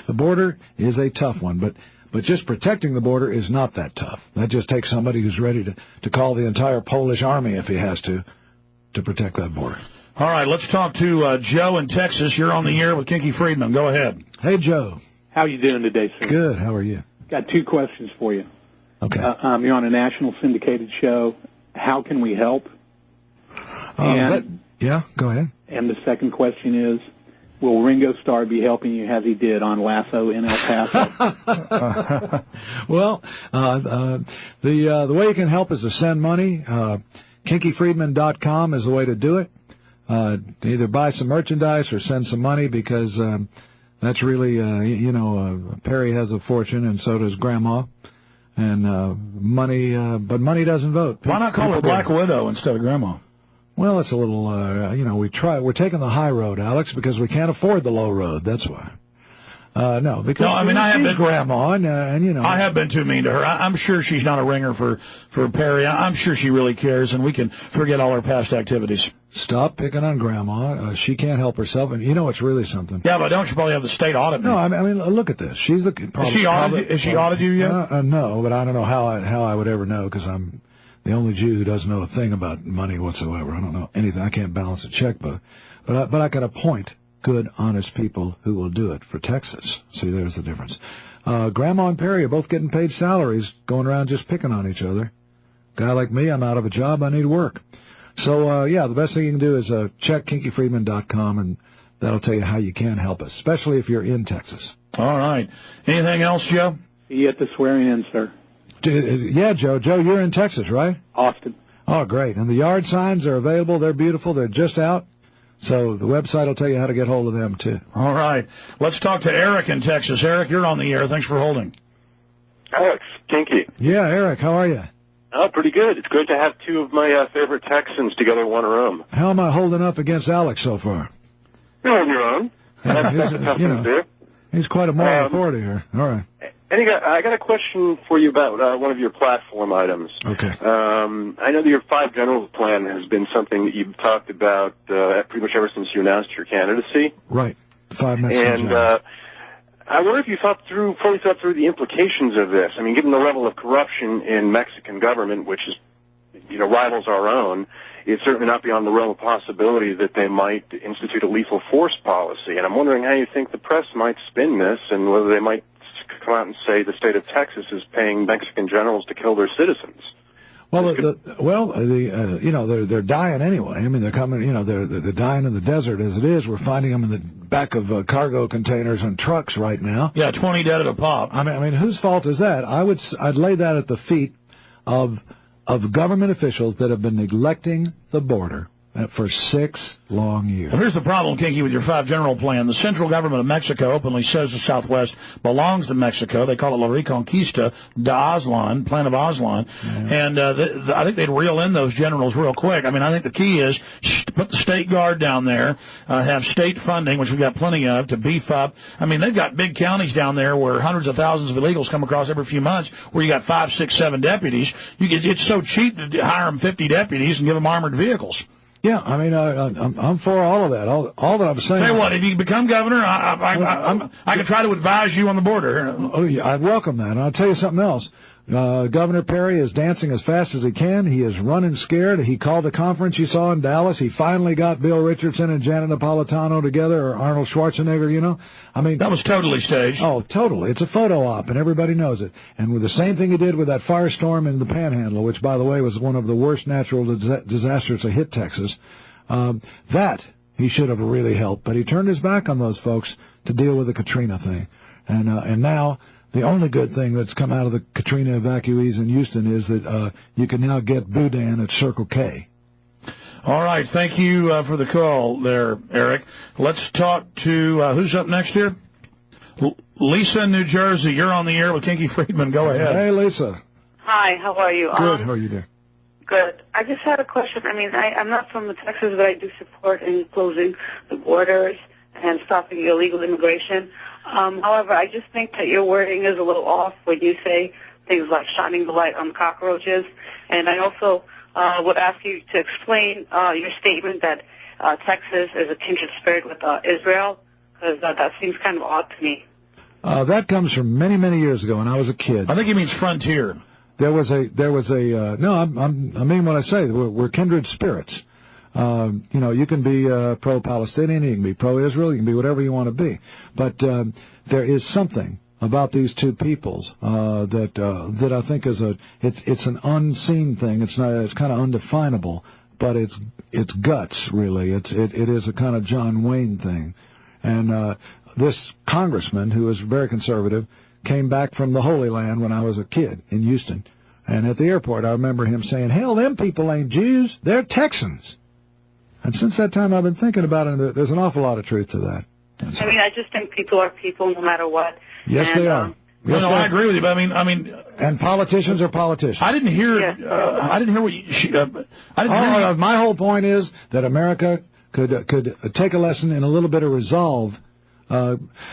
The border is a tough one, but just protecting the border is not that tough. That just takes somebody who's ready to call the entire Polish army if he has to protect that border. All right, let's talk to Joe in Texas. You're on the air with Kinky Friedman. Go ahead. Hey, Joe. How are you doing today, sir? Good. How are you? Got two questions for you. Okay. You're on a national syndicated show. How can we help? Yeah, go ahead. And the second question is, will Ringo Starr be helping you as he did on Lasso in El Paso? Well, the way you can help is to send money. KinkyFriedman.com is the way to do it. Either buy some merchandise or send some money, because that's really, Perry has a fortune and so does Grandma. And money, but money doesn't vote. Why not call her Black Widow instead of Grandma? Well, it's a little, we're taking the high road, Alex, because we can't afford the low road. That's why. No, because I have been Grandma, and I have been too mean to her. I'm sure she's not a ringer for Perry. I'm sure she really cares, and we can forget all her past activities. Stop picking on Grandma. She can't help herself, and it's really something. Yeah, but don't you probably have the state audit? No, I mean, look at this. She's the Is she audited you yet? No, but I don't know how I would ever know, because I'm the only Jew who doesn't know a thing about money whatsoever. I don't know anything. I can't balance a checkbook, but I can appoint good, honest people who will do it for Texas. See, there's the difference. Grandma and Perry are both getting paid salaries, going around just picking on each other. Guy like me, I'm out of a job. I need work. So, the best thing you can do is check KinkyFriedman.com, and that'll tell you how you can help us, especially if you're in Texas. All right. Anything else, Joe? See you at the swearing-in, sir. Yeah, Joe. Joe, you're in Texas, right? Austin. Oh, great. And the yard signs are available. They're beautiful. They're just out. So the website will tell you how to get hold of them, too. All right. Let's talk to Eric in Texas. Eric, you're on the air. Thanks for holding. Alex, Kinky. Yeah, Eric, how are you? Oh, pretty good. It's great to have two of my favorite Texans together in one room. How am I holding up against Alex so far? You're on your own. He's quite a moral authority here. All right. I got a question for you about one of your platform items. Okay. I know that your 5 generals plan has been something that you've talked about pretty much ever since you announced your candidacy. Right. 5 Mexican generals. I wonder if you fully thought through the implications of this. I mean, given the level of corruption in Mexican government, which is, rivals our own, it's certainly not beyond the realm of possibility that they might institute a lethal force policy. And I'm wondering how you think the press might spin this, and whether they might come out and say the state of Texas is paying Mexican generals to kill their citizens. Well, they're dying anyway. I mean, they're coming. They're dying in the desert as it is. We're finding them in the back of cargo containers and trucks right now. Yeah, 20 dead at a pop. I mean, whose fault is that? I'd lay that at the feet of government officials that have been neglecting the border for 6 long years. Well, here's the problem, Kinky, with your 5 general plan. The central government of Mexico openly says the Southwest belongs to Mexico. They call it La Reconquista de Aztlan, Plan of Aztlan. Yeah. And I think they'd reel in those generals real quick. I mean, I think the key is put the state guard down there, have state funding, which we've got plenty of, to beef up. I mean, they've got big counties down there where hundreds of thousands of illegals come across every few months, where you got 5, 6, 7 deputies. It's so cheap to hire them 50 deputies and give them armored vehicles. Yeah, I mean, I'm for all of that. All that I'm saying. Tell you what, if you become governor, I can try to advise you on the border. Oh, yeah, I'd welcome that. And I'll tell you something else. Governor Perry is dancing as fast as he can. He is running scared. He called a conference you saw in Dallas. He finally got Bill Richardson and Janet Napolitano together, or Arnold Schwarzenegger, I mean, that was totally staged. Oh, totally. It's a photo op, and everybody knows it. And with the same thing he did with that firestorm in the Panhandle, which, by the way, was one of the worst natural disasters to hit Texas, that he should have really helped. But he turned his back on those folks to deal with the Katrina thing. And now the only good thing that's come out of the Katrina evacuees in Houston is that you can now get Boudin at Circle K. All right. Thank you for the call there, Eric. Let's talk to who's up next here? Lisa in New Jersey. You're on the air with Kinky Friedman. Go ahead. Hey, Lisa. Hi. How are you? Good. How are you doing? Good. I just had a question. I mean, I'm not from Texas, but I do support in closing the borders and stopping illegal immigration. However, I just think that your wording is a little off when you say things like shining the light on cockroaches. And I also would ask you to explain your statement that Texas is a kindred spirit with Israel, because that seems kind of odd to me. That comes from many, many years ago when I was a kid. I think he means frontier. There was a no, I mean what I say. We're kindred spirits. You know, you can be pro-Palestinian, you can be pro-Israel, you can be whatever you want to be. But there is something about these two peoples that I think is it's an unseen thing. It's kind of undefinable, but it's guts really. It is a kind of John Wayne thing. And this congressman, who is very conservative, came back from the Holy Land when I was a kid in Houston. And at the airport, I remember him saying, "Hell, them people ain't Jews, they're Texans." And since that time, I've been thinking about it, and there's an awful lot of truth to that. I mean, I just think people are people no matter what. Yes, and, they are. Yes, no, I agree with you, but I mean, and politicians are politicians. I didn't hear. Yeah. I didn't hear what I didn't hear. My whole point is that America could take a lesson in a little bit of resolve.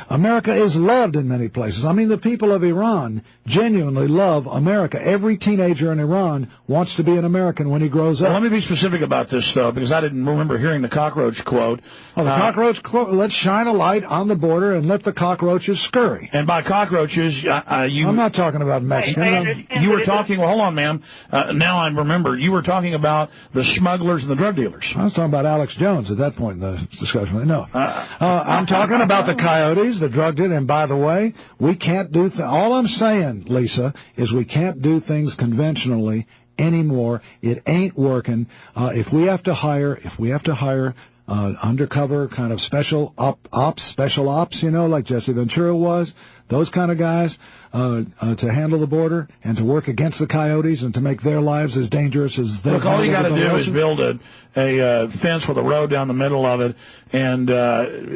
America is loved in many places. I mean, the people of Iran genuinely love America. Every teenager in Iran wants to be an American when he grows up. Well, let me be specific about this, though, because I didn't remember hearing the cockroach quote. Oh, the cockroach quote, let's shine a light on the border and let the cockroaches scurry. And by cockroaches, I'm not talking about Mexican. I understand, you were but talking, well, hold on, ma'am. Now I remember. You were talking about the smugglers and the drug dealers. I was talking about Alex Jones at that point in the discussion. No. I'm talking about the coyotes, the drug dealers, and by the way, we can't do all I'm saying, Lisa, is we can't do things conventionally anymore. It ain't working. If we have to hire undercover kind of special ops, you know, like Jesse Ventura was, those kind of guys, to handle the border and to work against the coyotes and to make their lives as dangerous as they. Look, all you got to do is build a fence with a road down the middle of it, and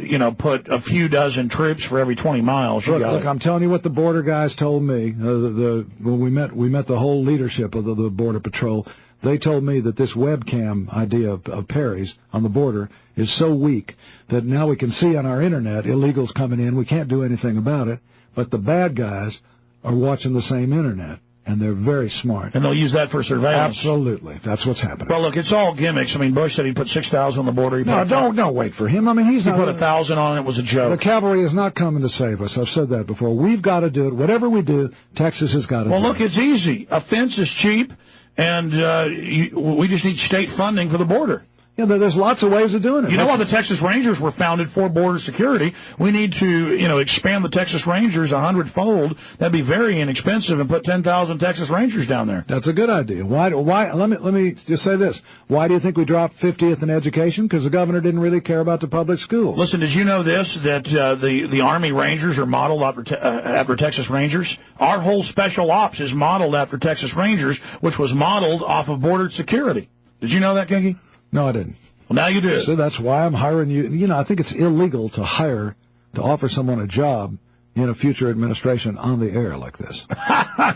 you know, put a few dozen troops for every 20 miles. Look, I'm telling you what the border guys told me. When we met the whole leadership of the Border Patrol. They told me that this webcam idea of Perry's on the border is so weak that now we can see on our internet illegals coming in. We can't do anything about it. But the bad guys are watching the same internet, and they're very smart. And they'll use that for surveillance. Absolutely. That's what's happening. Well, look, it's all gimmicks. I mean, Bush said he put 6,000 on the border. No, don't wait for him. I mean, he's not. He put 1,000 on it. It was a joke. The cavalry is not coming to save us. I've said that before. We've got to do it. Whatever we do, Texas has got to do it. Well, look, it's easy. A fence is cheap, and we just need state funding for the border. Yeah, there's lots of ways of doing it. You know why the Texas Rangers were founded for border security? We need to, you know, expand the Texas Rangers 100-fold. That'd be very inexpensive, and put 10,000 Texas Rangers down there. That's a good idea. Why? Let me just say this. Why do you think we dropped 50th in education? Because the governor didn't really care about the public schools. Listen, did you know this, that the Army Rangers are modeled after Texas Rangers? Our whole special ops is modeled after Texas Rangers, which was modeled off of border security. Did you know that, Kinky? No, I didn't. Well, now you do. So that's why I'm hiring you. You know, I think it's illegal to offer someone a job in a future administration on the air like this.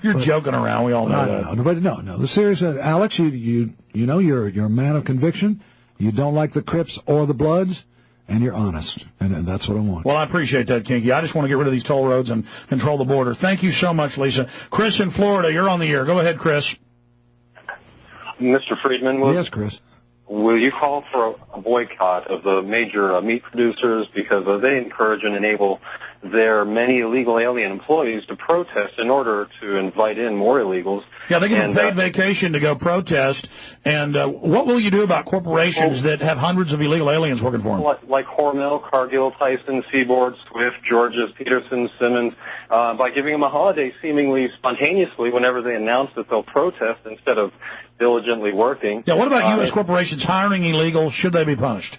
You're joking around. We all know that. But no. The serious, Alex, you know, you're a man of conviction. You don't like the Crips or the Bloods, and you're honest, and that's what I want. Well, I appreciate that, Kinky. I just want to get rid of these toll roads and control the border. Thank you so much, Lisa. Chris in Florida, you're on the air. Go ahead, Chris. Mr. Friedman, Yes, Chris. Will you call for a boycott of the major meat producers because they encourage and enable their many illegal alien employees to protest in order to invite in more illegals? Yeah, they get a paid vacation to go protest. And what will you do about corporations that have hundreds of illegal aliens working for them? Like Hormel, Cargill, Tyson, Seaboard, Swift, George's, Peterson, Simmons, by giving them a holiday seemingly spontaneously whenever they announce that they'll protest instead of diligently working. Yeah, what about U.S. corporations hiring illegals? Should they be punished?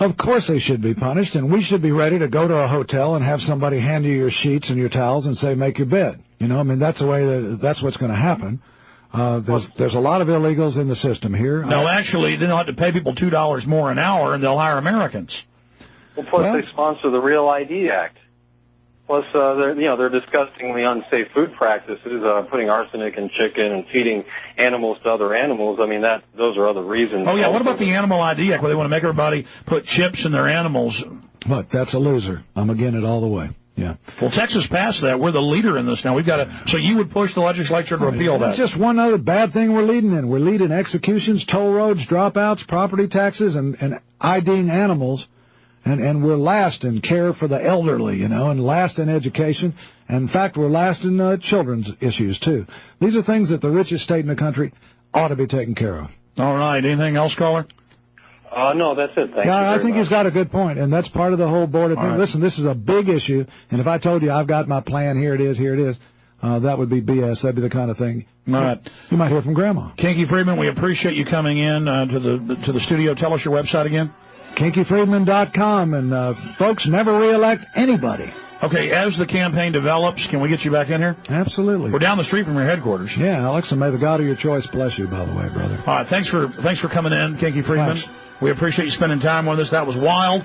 Of course they should be punished, and we should be ready to go to a hotel and have somebody hand you your sheets and your towels and say, make your bed. You know, I mean, that's the way that's what's going to happen. There's a lot of illegals in the system here. No, actually, they'll have to pay people $2 more an hour, and they'll hire Americans. Well, plus they sponsor the Real ID Act. Plus, they're disgustingly unsafe food practices, putting arsenic in chicken and feeding animals to other animals. I mean, those are other reasons. Oh, yeah, what about the Animal ID Act, where they want to make everybody put chips in their animals? But that's a loser. I'm against it all the way. Yeah. Well, Texas passed that. We're the leader in this now. We've got to. So you would push the legislature to repeal that? That's just one other bad thing we're leading in. We're leading executions, toll roads, dropouts, property taxes, and IDing animals. And we're last in care for the elderly, and last in education. And in fact, we're last in children's issues, too. These are things that the richest state in the country ought to be taken care of. All right. Anything else, caller? No, that's it. Thank you I very think much. he's got a good point, and that's part of the whole board of things. Right. Listen, this is a big issue, and if I told you I've got my plan, here it is, that would be BS. That'd be the kind of thing. All right. You might hear from Grandma. Kinky Friedman, we appreciate you coming in to the studio. Tell us your website again. KinkyFriedman.com, and folks, never reelect anybody. Okay, as the campaign develops, can we get you back in here? Absolutely. We're down the street from your headquarters. Yeah, Alex, and may the God of your choice bless you, by the way, brother. All right, thanks for coming in, Kinky Friedman. Thanks. We appreciate you spending time with us. That was wild.